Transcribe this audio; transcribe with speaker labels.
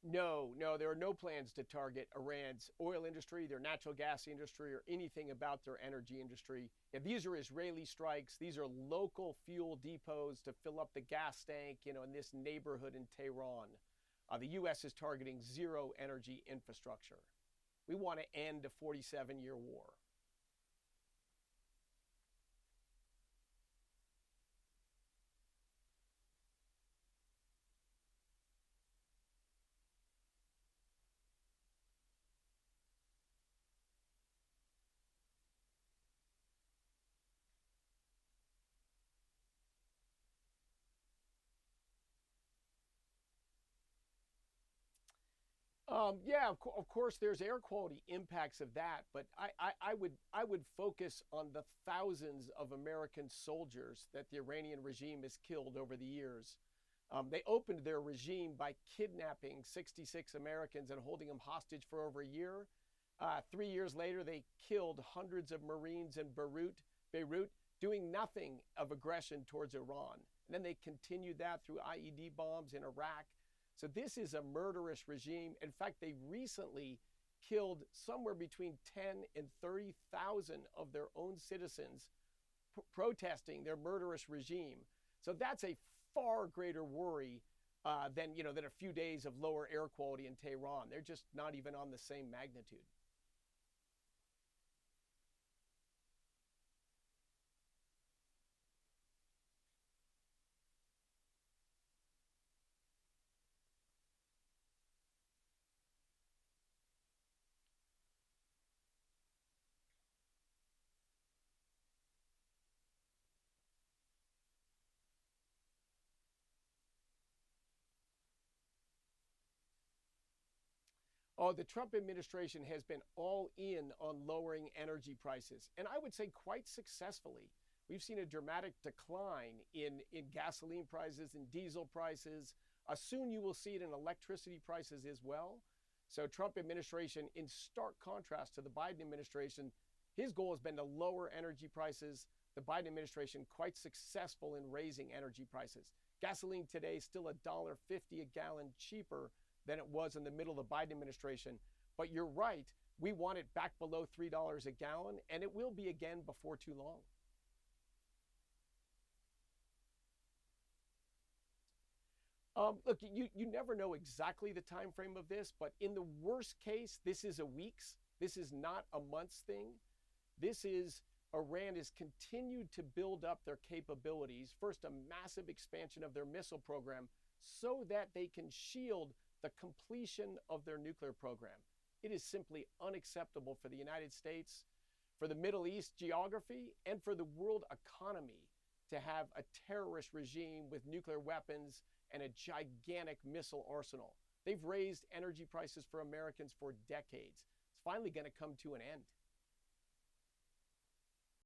Speaker 1: No, there are no plans to target Iran's oil industry, their natural gas industry, or anything about their energy industry. Yeah, these are Israeli strikes. These are local fuel depots to fill up the gas tank, in this neighborhood in Tehran. The U.S. is targeting zero energy infrastructure. We want to end a 47-year war. Yeah, of course, there's air quality impacts of that, but I would focus on the thousands of American soldiers that the Iranian regime has killed over the years. They opened their regime by kidnapping 66 Americans and holding them hostage for over a year. 3 years later, they killed hundreds of Marines in Beirut, doing nothing of aggression towards Iran. And then they continued that through IED bombs in Iraq. So this is a murderous regime. In fact, they recently killed somewhere between 10 and 30,000 of their own citizens protesting their murderous regime. So that's a far greater worry than a few days of lower air quality in Tehran. They're just not even on the same magnitude. Oh, the Trump administration has been all in on lowering energy prices, and I would say quite successfully. We've seen a dramatic decline in gasoline prices and diesel prices. Soon you will see it in electricity prices as well. So, Trump administration, in stark contrast to the Biden administration, his goal has been to lower energy prices. The Biden administration quite successful in raising energy prices. Gasoline today is still $1.50 a gallon cheaper than it was in the middle of the Biden administration. But you're right, we want it back below $3 a gallon, and it will be again before too long. Look, you never know exactly the time frame of this, but in the worst case, this is a week's. This is not a month's thing. This is Iran has continued to build up their capabilities. First, a massive expansion of their missile program so that they can shield the completion of their nuclear program. It is simply unacceptable for the United States, for the Middle East geography, and for the world economy to have a terrorist regime with nuclear weapons and a gigantic missile arsenal. They've raised energy prices for Americans for decades. It's finally going to come to an end.